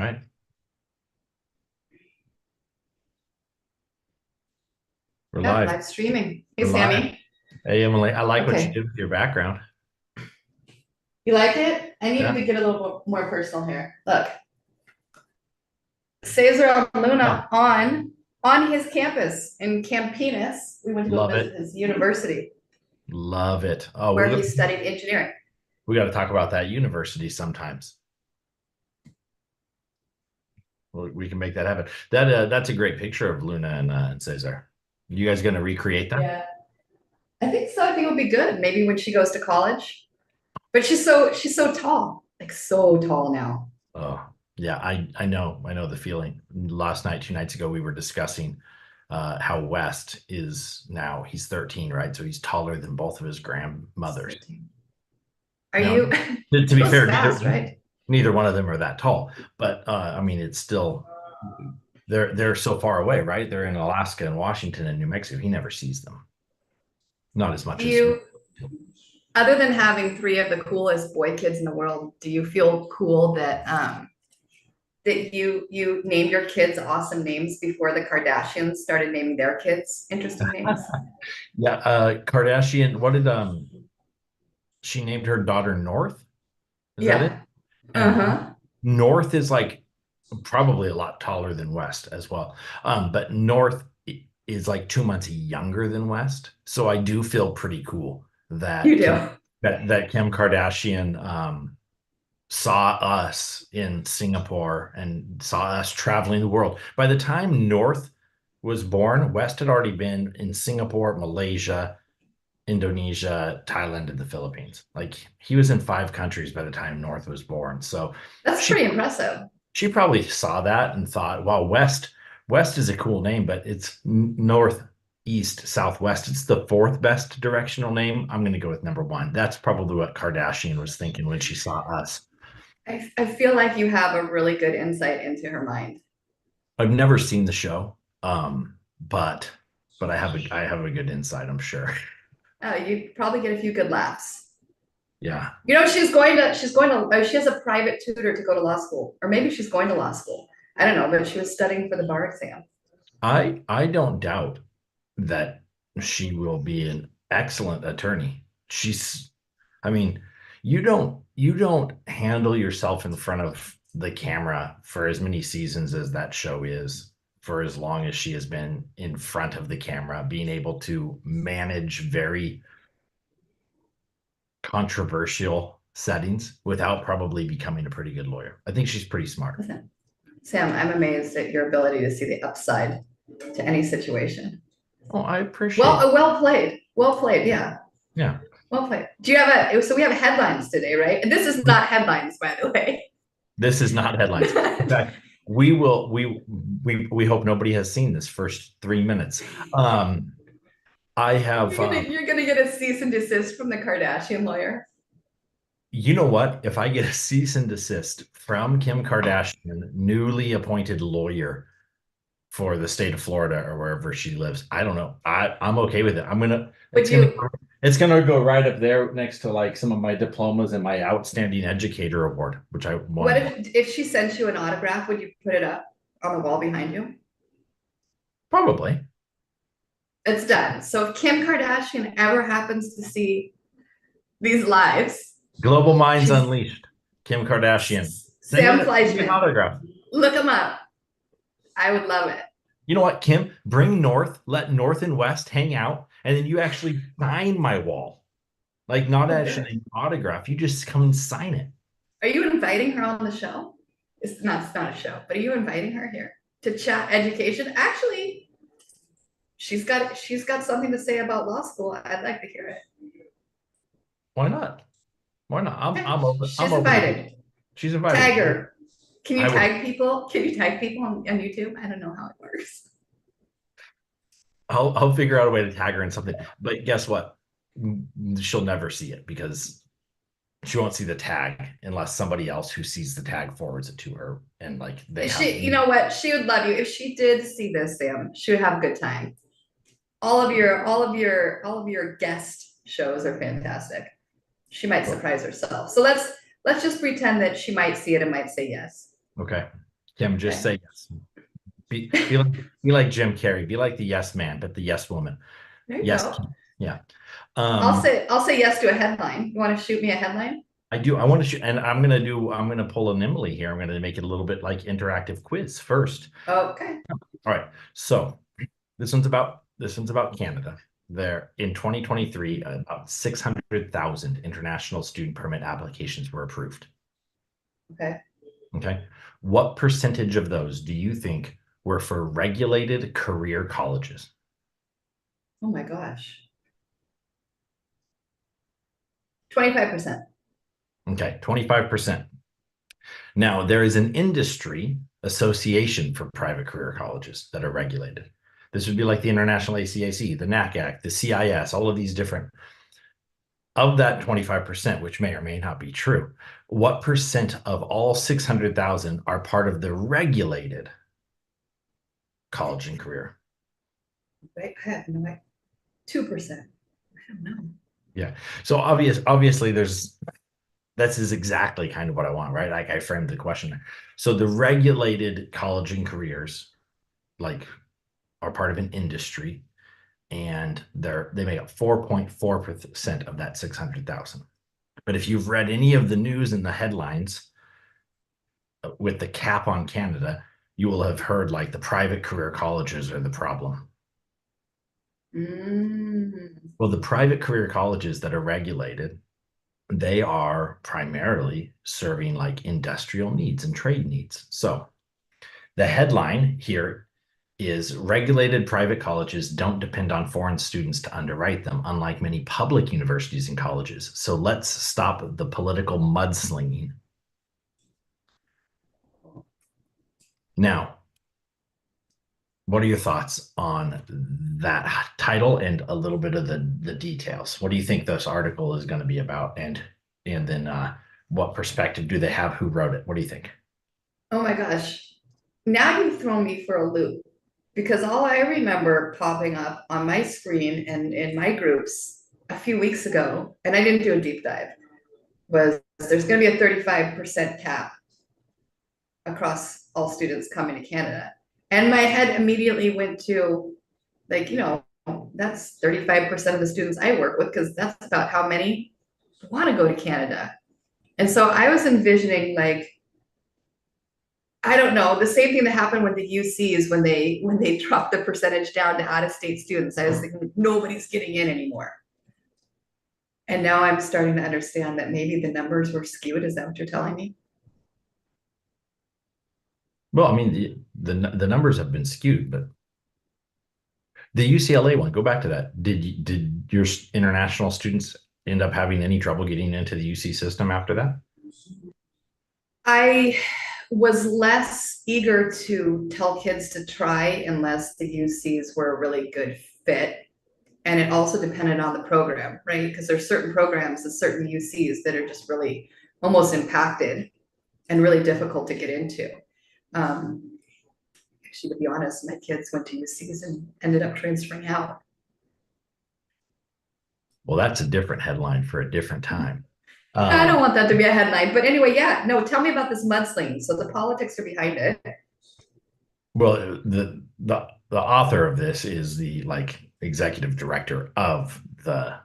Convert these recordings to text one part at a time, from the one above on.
right. We're Yep, live. live streaming. Hey, We're live. Sammy. Hey, Emily, I like what you Okay. did with your background. You like it? I needed Yeah. to get a little more personal here. Look, Cesar Yeah. Luna on his campus in Campinas. We went to go Love visit it. his university Love it. Oh, where he studied engineering. we got to talk about that university sometimes. We can make that happen. That's a great picture of Luna and Cesar. You guys going to recreate that? Yeah, I think so. I think it would be good. Maybe when she goes to college. But she's so tall, like so tall now. Oh, yeah. I know the feeling. Last night, 2 nights ago, we were discussing how West is now. He's 13, right? So he's taller than both of his grandmothers. Are Now, you? to It be goes fair, fast, right? neither one of them are that tall, but I mean, it's still they're so far away, right? They're in Alaska and Washington and New Mexico. He never sees them, not as much Do as. you, other than having three of the coolest boy kids in the world, do you feel cool that that you named your kids awesome names before the Kardashians started naming their kids interesting names? Yeah, Kardashian. What did she named her daughter North? Is that it? Yeah. And Uh-huh. North is like probably a lot taller than West as well. But North is like 2 months younger than West. So I do feel pretty cool You that do. that Kim Kardashian saw us in Singapore and saw us traveling the world. By the time North was born, West had already been in Singapore, Malaysia, Indonesia, Thailand, and the Philippines. Like he was in 5 countries by the time North was born. So That's she pretty impressive. she probably saw that and thought, "Wow, West is a cool name, but it's north, east, southwest. It's the fourth best directional name. I'm going to go with number one." That's probably what Kardashian was thinking when she saw us. I feel like you have a really good insight into her mind. I've never seen the show, but I have a good insight, I'm sure. You probably get a few good laughs. Yeah. You know, she's going to, she has a private tutor to go to law school, or maybe she's going to law school. I don't know, but she was studying for the bar exam. I don't doubt that she will be an excellent attorney. I mean, you don't handle yourself in front of the camera for as many seasons as that show is, for as long as she has been in front of the camera, being able to manage very controversial settings without probably becoming a pretty good lawyer. I think she's pretty smart. Listen, Sam, I'm amazed at your ability to see the upside to any situation. Oh, I appreciate it. Well played. Well played. Yeah. Yeah. Well played. Do you have so we have headlines today, right? And this is not headlines, by the way. This is not headlines. In fact, we hope nobody has seen this first 3 minutes. I have You're gonna get a cease and desist from the Kardashian lawyer. you know what? If I get a cease and desist from Kim Kardashian, newly appointed lawyer for the state of Florida or wherever she lives, I don't know. I'm okay with it. Would it's gonna you it's gonna go right up there next to like some of my diplomas and my outstanding educator award, which I what won. if she sent you an autograph, would you put it up on the wall behind you? Probably. It's done. So if Kim Kardashian ever happens to see these lives, Global Minds she's Unleashed. Kim Kardashian. Sam Send me an Fleischman. autograph. Look him up. I would love it. You know what, Kim? Bring North, let North and West hang out, and then you actually sign my wall. Like, not actually an autograph. You just come and sign it. Are you inviting her on the show? It's not a show, but are you inviting her here to chat education? Actually, she's got something to say about law school. I'd like to hear it. Why not? Why not? Okay. I'm open. She's I'm open. invited. She's invited. Tag her. Can you I will. tag people? Can you tag people on YouTube? I don't know how it works. I'll figure out a way to tag her in something. But guess what? She'll never see it because she won't see the tag unless somebody else who sees the tag forwards it to her and like they have. You know what? She would love you if she did see this, Sam. She would have a good time. All of your guest shows are fantastic. She might surprise herself. So let's just pretend that she might see it and might say yes. Okay. Kim, just Okay. say yes. Be like Jim Carrey. Be like the yes man, but the yes woman. There you Yes, go. Kim. Yeah. I'll say yes to a headline. You want to shoot me a headline? I do. I want to shoot, and I'm gonna pull an Emily here. I'm gonna make it a little bit like interactive quiz first. Okay. All right. So this one's about Canada. There in 2023, about 600,000 international student permit applications were approved. Okay. Okay. What percentage of those do you think were for regulated career colleges? Oh my gosh. 25%. Okay, 25%. Now, there is an industry association for private career colleges that are regulated. This would be like the International ACAC, the NACAC, the CIS, all of these different. Of that 25%, which may or may not be true, what percent of all 600,000 are part of the regulated college and career? Right. I have no idea. 2%. I don't know. Yeah. So obviously this is exactly kind of what I want, right? Like I framed the question. So the regulated college and careers, like, are part of an industry, and they make up 4.4% of that 600,000. But if you've read any of the news and the headlines with the cap on Canada, you will have heard like the private career colleges are the problem. Mm. Well, the private career colleges that are regulated, they are primarily serving like industrial needs and trade needs. So the headline here is regulated private colleges don't depend on foreign students to underwrite them, unlike many public universities and colleges. So let's stop the political mudslinging. Now, what are your thoughts on that title and a little bit of the details? What do you think this article is going to be about? And then what perspective do they have? Who wrote it? What do you think? Oh my gosh. Now you've thrown me for a loop because all I remember popping up on my screen and in my groups a few weeks ago, and I didn't do a deep dive, was there's going to be a 35% cap across all students coming to Canada. And my head immediately went to, like, that's 35% of the students I work with, because that's about how many want to go to Canada. And so I was envisioning, like, I don't know, the same thing that happened with the UCs when they dropped the percentage down to out-of-state students. I was thinking nobody's getting in anymore. And now I'm starting to understand that maybe the numbers were skewed. Is that what you're telling me? Well, I mean, the numbers have been skewed, but the UCLA one, go back to that. Did your international students end up having any trouble getting into the UC system after that? I was less eager to tell kids to try unless the UCs were a really good fit. And it also depended on the program, right? Because there's certain programs and certain UCs that are just really almost impacted and really difficult to get into. Actually, to be honest, my kids went to UCs and ended up transferring out. Well, that's a different headline for a different time. I don't want that to be a headline, but anyway, yeah, no, tell me about this mudslinging. So the politics are behind it. Well, the author of this is the like executive director of the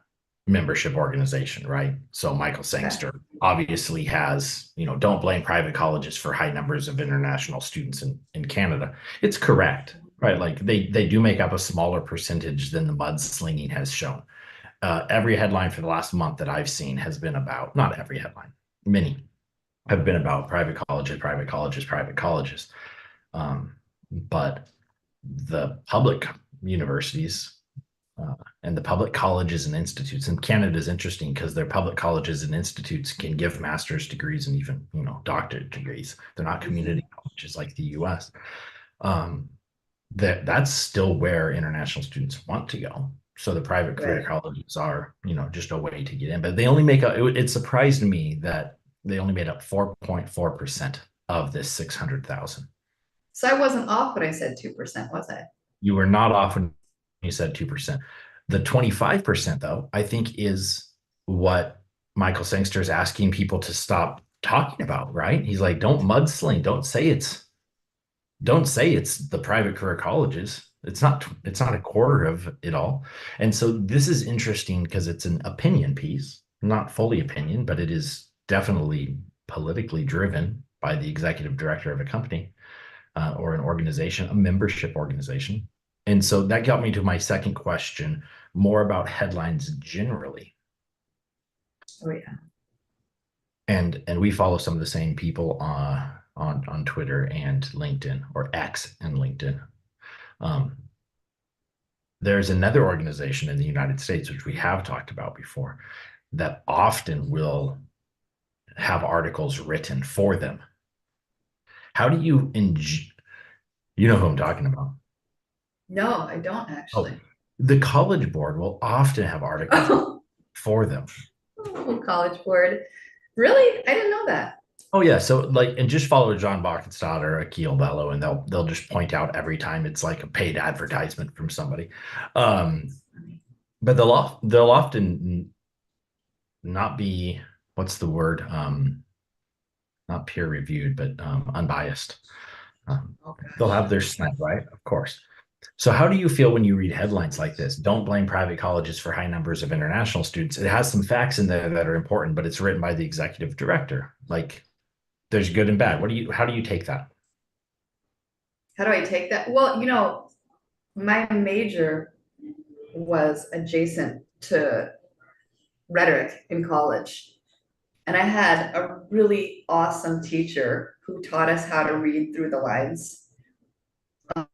membership organization, right? So Michael Sangster obviously has, don't blame private colleges for high numbers of international students in Canada. It's correct, right? Like they do make up a smaller percentage than the mudslinging has shown. Every headline for the last month that I've seen has been about, not every headline, many have been about private colleges, private colleges, private colleges. But the public universities and the public colleges and institutes, and Canada is interesting because their public colleges and institutes can give master's degrees and even, doctorate degrees. They're not community colleges like the US. That's still where international students want to go. So the private career colleges are, just a way to get in, but they only it surprised me that they only made up 4.4% of this 600,000. So I wasn't off when I said 2%, was I? You were not off when you said 2%. The 25%, though, I think is what Michael Sangster is asking people to stop talking about, right? He's like, don't mudsling, don't say it's don't say it's the private career colleges. It's not a quarter of it all. And so this is interesting because it's an opinion piece, not fully opinion, but it is definitely politically driven by the executive director of a company or an organization, a membership organization. And so that got me to my second question, more about headlines generally. Oh yeah. And we follow some of the same people on Twitter and LinkedIn, or X and LinkedIn. Um, there's another organization in the United States, which we have talked about before, that often will have articles written for them. How do you you know who I'm talking about? No, I don't Oh, actually. the College Board will often have articles for them. Oh, College Board. Really? I didn't know that. Oh yeah, so like, and just follow John Bockenstad or Akil Bello, and they'll just point out every time it's like a paid advertisement from somebody. Um, That's funny. but they'll often not be, what's the word? Not peer reviewed, but unbiased. Oh They'll gosh. have their slant, right? Of course. So how do you feel when you read headlines like this? Don't blame private colleges for high numbers of international students. It has some facts in there that are important, but it's written by the executive director. Like, there's good and bad. How do you take that? How do I take that? Well, my major was adjacent to rhetoric in college. And I had a really awesome teacher who taught us how to read through the lines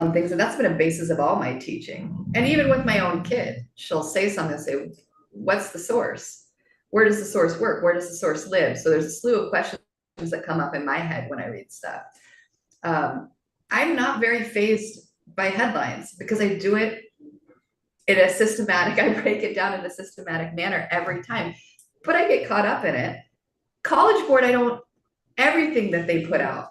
on things. And that's been a basis of all my teaching. And even with my own kid, she'll say something and say, what's the source? Where does the source work? Where does the source live? So there's a slew of questions that come up in my head when I read stuff. I'm not very fazed by headlines because I do it in a systematic, I break it down in a systematic manner every time, but I get caught up in it. College Board, I don't, everything that they put out,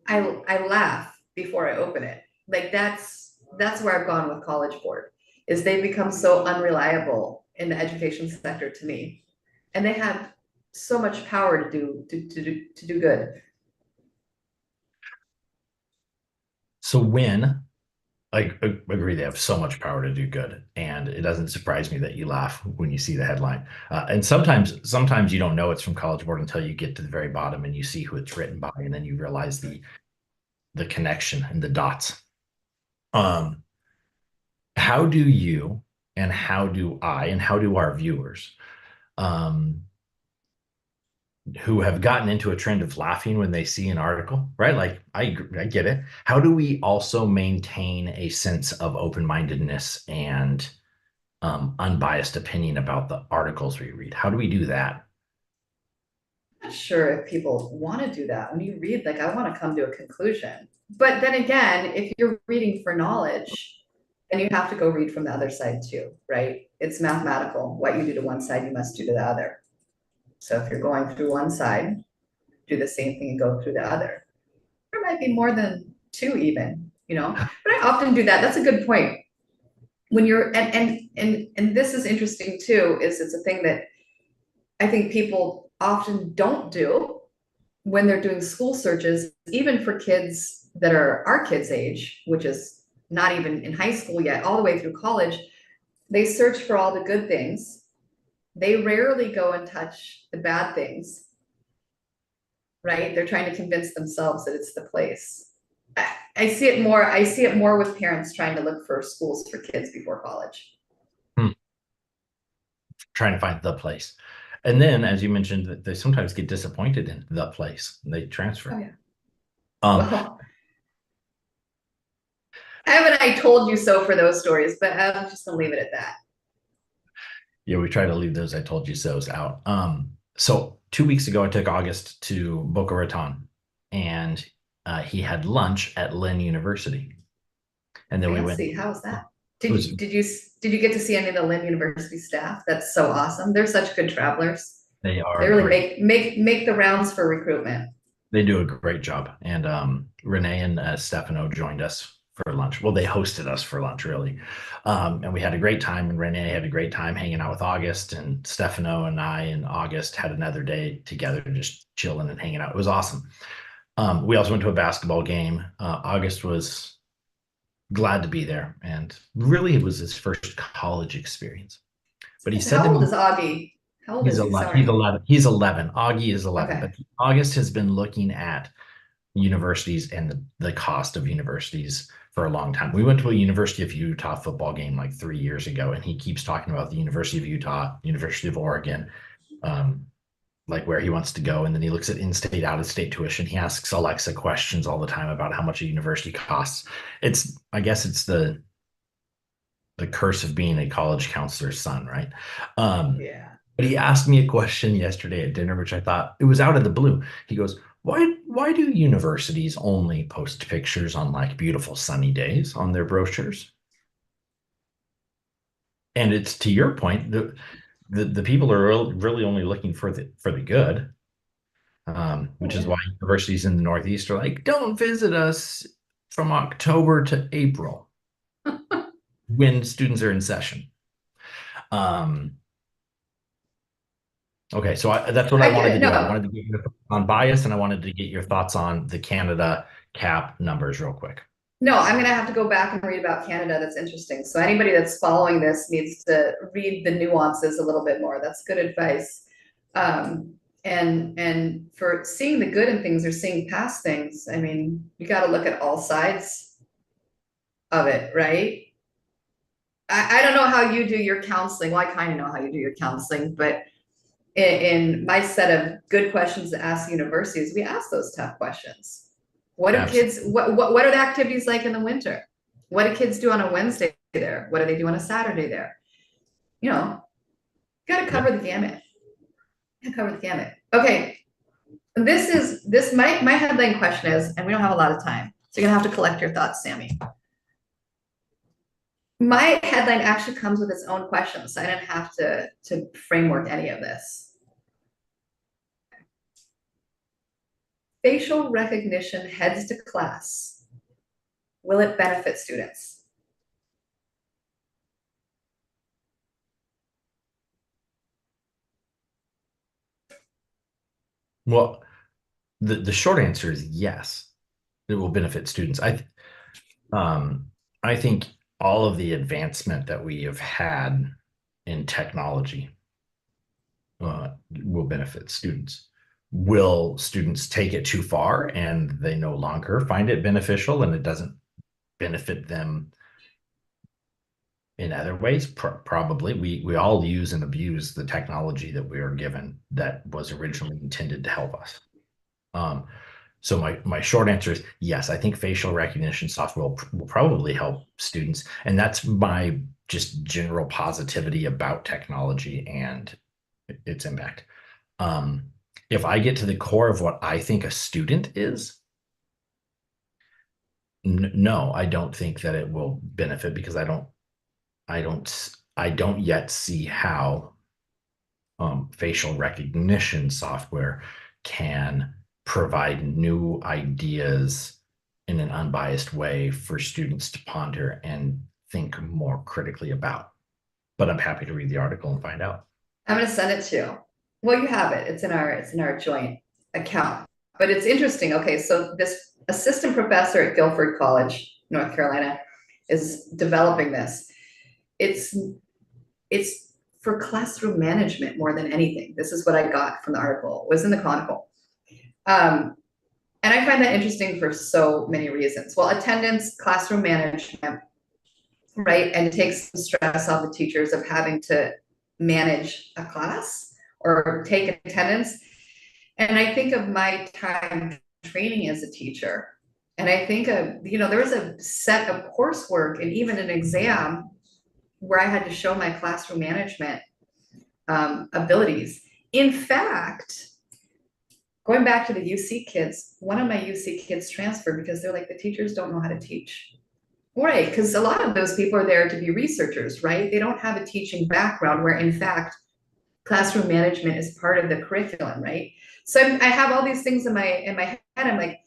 I laugh before I open it. Like that's where I've gone with College Board, is they become so unreliable in the education sector to me. And they have so much power to do good. So when I agree, they have so much power to do good, and it doesn't surprise me that you laugh when you see the headline. And sometimes you don't know it's from College Board until you get to the very bottom and you see who it's written by, and then you realize the connection and the dots. Um, how do you and how do I and how do our viewers um, who have gotten into a trend of laughing when they see an article, right? Like I get it. How do we also maintain a sense of open-mindedness and unbiased opinion about the articles we read? How do we do that? I'm not sure if people want to do that. When you read, like, I want to come to a conclusion. But then again, if you're reading for knowledge, then you have to go read from the other side too, right? It's mathematical. What you do to one side, you must do to the other. So if you're going through one side, do the same thing and go through the other. There might be more than two even. But I often do that. That's a good point. When you're and this is interesting too, is it's a thing that I think people often don't do when they're doing school searches, even for kids that are our kids' age, which is not even in high school yet, all the way through college. They search for all the good things. They rarely go and touch the bad things, right? They're trying to convince themselves that it's the place. I see it more with parents trying to look for schools for kids before college. Hmm. Trying to find the place. And then, as you mentioned, that they sometimes get disappointed in the place and they Oh transfer. yeah. Um, Well, haven't I told you so for those stories, but I'm just gonna leave it at that. yeah, we try to leave those I told you so's out. So 2 weeks ago, I took August to Boca Raton, and he had lunch at Lynn University, and then we went. Fancy. How was that? It Did was you did you did you get to see any of the Lynn University staff? That's so awesome. They're such good travelers. They They are really great. make the rounds for recruitment. They do a great job. And Renee and Stefano joined us for lunch. Well, they hosted us for lunch, really. And we had a great time. And Renee had a great time hanging out with August. And Stefano and I and August had another day together, just chilling and hanging out. It was awesome. We also went to a basketball game. August was glad to be there, and really it was his first college experience. But he said to How old me, is Augie? How old he's is he? 11. He's Sorry. 11. He's 11. Augie is 11. Okay. But August has been looking at universities and the cost of universities for a long time. We went to a University of Utah football game like 3 years ago, and he keeps talking about the University of Utah, University of Oregon, um, like where he wants to go. And then he looks at in-state, out-of-state tuition. He asks Alexa questions all the time about how much a university costs. I guess it's the curse of being a college counselor's son, right? Yeah. But he asked me a question yesterday at dinner, which I thought it was out of the blue. He goes, why do universities only post pictures on like beautiful sunny days on their brochures? And it's to your point, the people are really only looking for the good, Oh, which is yeah. why universities in the Northeast are like, don't visit us from October to April when students are in session. Um, Okay, so that's what I I get wanted to it. do. I No, wanted to get your thoughts on bias, and I wanted to get your thoughts on the Canada cap numbers real quick. no, I'm gonna have to go back and read about Canada. That's interesting. So anybody that's following this needs to read the nuances a little bit more. That's good advice. And for seeing the good in things or seeing past things, I mean, you got to look at all sides of it, right? I don't know how you do your counseling. Well, I kind of know how you do your counseling, but in my set of good questions to ask universities, we ask those tough questions. What do Absolutely. kids, what are the activities like in the winter? What do kids do on a Wednesday there? What do they do on a Saturday there? You know, got to Yeah. cover the gamut. Got to cover the gamut. Okay. My headline question is, and we don't have a lot of time, so you're gonna have to collect your thoughts, Sammy. My headline actually comes with its own question, so I didn't have to framework any of this. Facial recognition heads to class. Will it benefit students? Well, the short answer is yes. It will benefit students. Um I think all of the advancement that we have had in technology will benefit students. Will students take it too far and they no longer find it beneficial and it doesn't benefit them in other ways? Probably. We all use and abuse the technology that we are given that was originally intended to help us. Um, so my short answer is yes. I think facial recognition software will probably help students, and that's my just general positivity about technology and its impact. Um, if I get to the core of what I think a student is, no, I don't think that it will benefit because I don't yet see how facial recognition software can provide new ideas in an unbiased way for students to ponder and think more critically about. But I'm happy to read the article and find out. I'm gonna send it to you. Well, you have it. It's in our joint account. But it's interesting. Okay, so this assistant professor at Guilford College, North Carolina, is developing this. It's it's for classroom management more than anything. This is what I got from the article. It was in the Chronicle. Um, and I find that interesting for so many reasons. Well, attendance, classroom management, right? And it takes the stress off the teachers of having to manage a class or take attendance. And I think of my time training as a teacher. And I think of, there was a set of coursework and even an exam where I had to show my classroom management abilities. In fact, going back to the UC kids, one of my UC kids transferred because they're like, the teachers don't know how to teach. Right, because a lot of those people are there to be researchers, right? They don't have a teaching background where, in fact, classroom management is part of the curriculum, right? So I have all these things in my head. I'm like,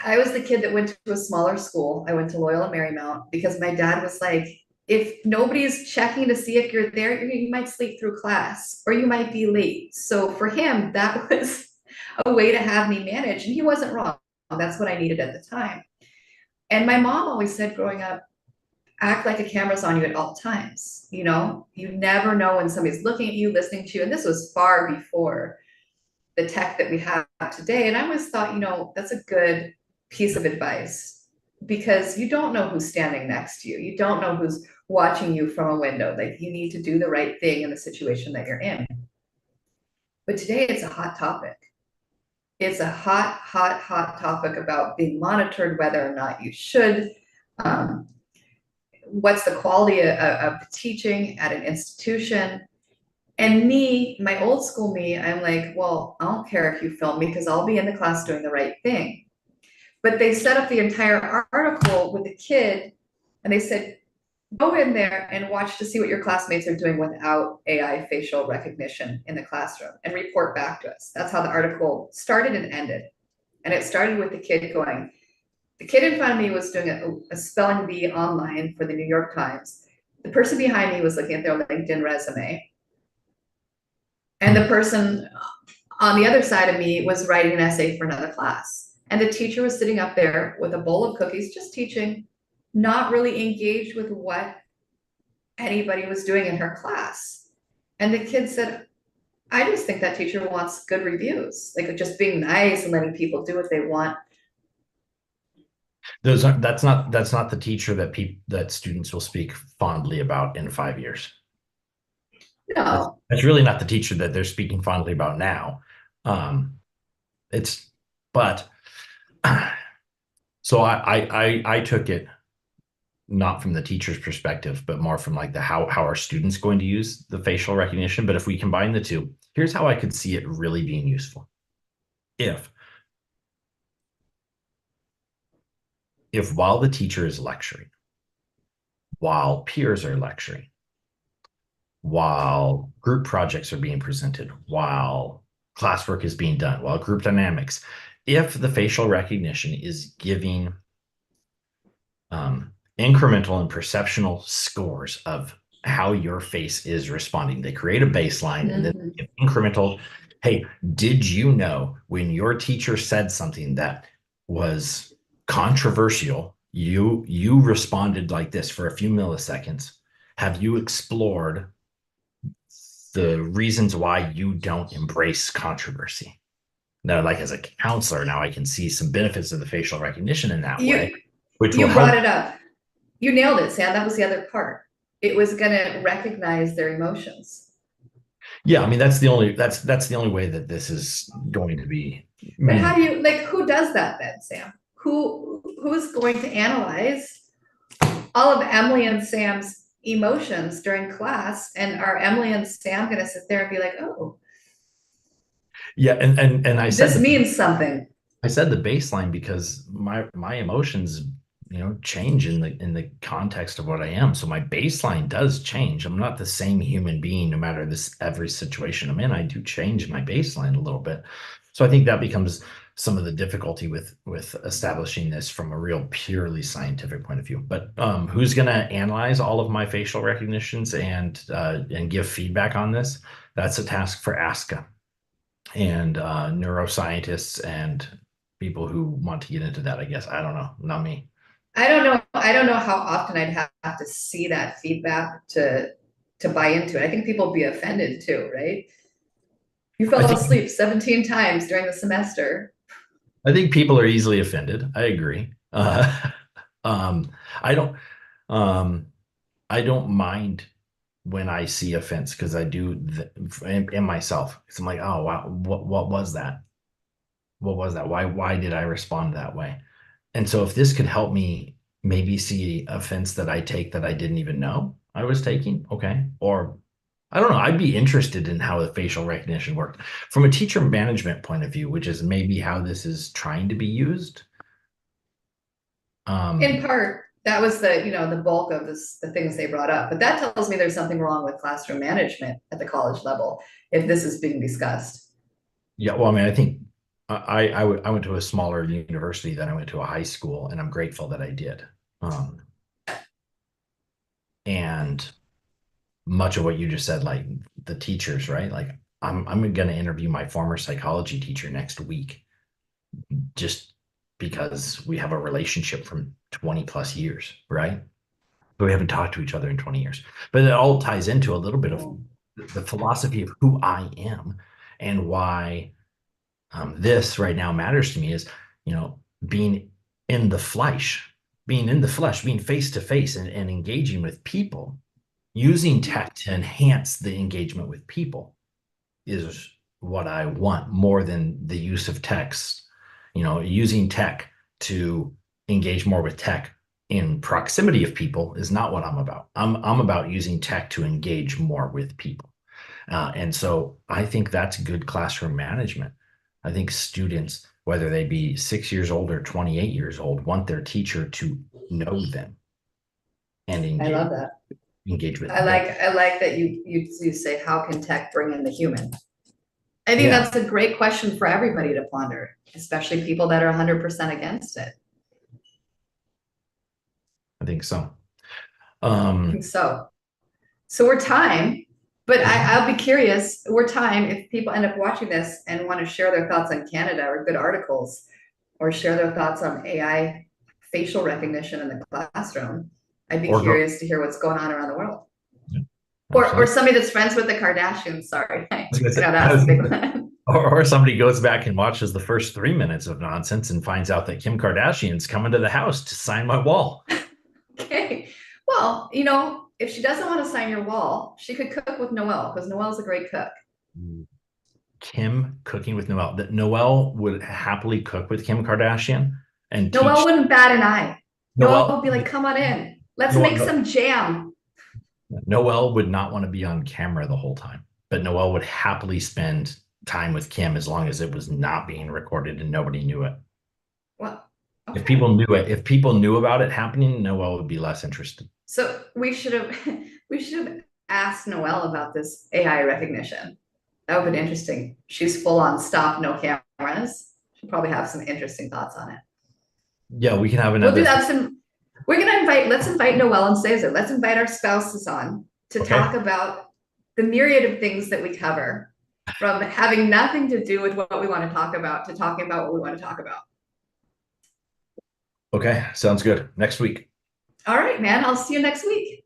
I was the kid that went to a smaller school. I went to Loyola Marymount because my dad was like, if nobody's checking to see if you're there, you might sleep through class or you might be late. So for him, that was a way to have me manage. And he wasn't wrong. That's what I needed at the time. And my mom always said growing up, act like a camera's on you at all times. You know, you never know when somebody's looking at you, listening to you. And this was far before the tech that we have today. And I always thought, you know, that's a good piece of advice because you don't know who's standing next to you. You don't know who's watching you from a window. Like you need to do the right thing in the situation that you're in. But today it's a hot topic. It's a hot topic about being monitored, whether or not you should. Um, what's the quality of the teaching at an institution? And me, my old school me, I'm like, well, I don't care if you film me because I'll be in the class doing the right thing. But they set up the entire article with the kid and they said, go in there and watch to see what your classmates are doing without AI facial recognition in the classroom and report back to us. That's how the article started and ended. And it started with the kid going, the kid in front of me was doing a spelling bee online for the New York Times. The person behind me was looking at their LinkedIn resume. And the person on the other side of me was writing an essay for another class. And the teacher was sitting up there with a bowl of cookies, just teaching, not really engaged with what anybody was doing in her class. And the kid said, I just think that teacher wants good reviews, like just being nice and letting people do what they want. That's not the teacher that students will speak fondly about in 5 years. No. That's really not the teacher that they're speaking fondly about now. It's but so I took it not from the teacher's perspective, but more from like the how are students going to use the facial recognition. But if we combine the two, here's how I could see it really being useful. If while the teacher is lecturing, while peers are lecturing, while group projects are being presented, while classwork is being done, while group dynamics, if the facial recognition is giving incremental and perceptual scores of how your face is responding, they create a baseline and then incremental, hey, did you know when your teacher said something that was controversial, you responded like this for a few milliseconds? Have you explored the reasons why you don't embrace controversy? Now, like as a counselor, now I can see some benefits of the facial recognition in that way. Which you brought it up. You nailed it, Sam. That was the other part. It was going to recognize their emotions. Yeah, I mean that's the only way that this is going to be. But how do you who does that then, Sam? Who's going to analyze all of Emily and Sam's emotions during class? And are Emily and Sam going to sit there and be like, oh, yeah, and I said this means something. I said the baseline because my emotions, change in the context of what I am. So my baseline does change. I'm not the same human being no matter every situation I'm in. I do change my baseline a little bit. So I think that becomes some of the difficulty with establishing this from a real purely scientific point of view. But who's going to analyze all of my facial recognitions and give feedback on this? That's a task for ASCA and neuroscientists and people who want to get into that. I guess I don't know, not me. I don't know how often I'd have to see that feedback to buy into it. I think people would be offended too, right? You fell asleep 17 times during the semester. I think people are easily offended. I agree. I don't mind when I see offense because I do in myself. Because I'm like, oh wow, what was that? What was that? Why did I respond that way? And so if this could help me maybe see offense that I take that I didn't even know I was taking, okay. Or I don't know, I'd be interested in how the facial recognition worked from a teacher management point of view, which is maybe how this is trying to be used. In part, that was the bulk of the things they brought up. But that tells me there's something wrong with classroom management at the college level if this is being discussed. Yeah, well, I mean, I think I went to a smaller university than I went to a high school, and I'm grateful that I did. And much of what you just said, like the teachers, right? Like I'm going to interview my former psychology teacher next week, just because we have a relationship from 20 plus years, right? But we haven't talked to each other in 20 years. But it all ties into a little bit of the philosophy of who I am and why this right now matters to me is, being in the flesh, being face to face and engaging with people, using tech to enhance the engagement with people is what I want more than the use of text. Using tech to engage more with tech in proximity of people is not what I'm about. I'm about using tech to engage more with people. And so I think that's good classroom management. I think students, whether they be 6 years old or 28 years old, want their teacher to know them and I love that. engage with I them. like that you say, how can tech bring in the human? I think Yeah. that's a great question for everybody to ponder, especially people that are 100% against it. I think so. I think so. So we're time, but I'll be curious, we're time if people end up watching this and want to share their thoughts on Canada or good articles, or share their thoughts on AI facial recognition in the classroom. I'd be Or go- curious to hear what's going on around the world. Yeah, Or absolutely. somebody that's friends with the Kardashians. Sorry. was gonna say- That was a big one. Or somebody goes back and watches the first 3 minutes of nonsense and finds out that Kim Kardashian's coming to the house to sign my wall. Okay. Well, if she doesn't want to sign your wall, she could cook with Noelle because Noelle's a great cook. Kim cooking with Noelle. That Noelle would happily cook with Kim Kardashian and Noelle wouldn't bat an eye. Noelle Noelle would be like, come on in. Let's Noelle- make some jam. Noelle would not want to be on camera the whole time, but Noelle would happily spend time with Kim as long as it was not being recorded and nobody knew it. Well, If people knew about it happening, Noelle would be less interested. So we should have asked Noelle about this AI recognition. That would have been interesting. She's full on stop, no cameras. She'll probably have some interesting thoughts on it. Yeah, we can have We'll another. do that. Let's invite Noelle and Cesar. Let's invite our spouses on to talk about the myriad of things that we cover, from having nothing to do with what we want to talk about to talking about what we want to talk about. Okay, sounds good. Next week. All right, man. I'll see you next week.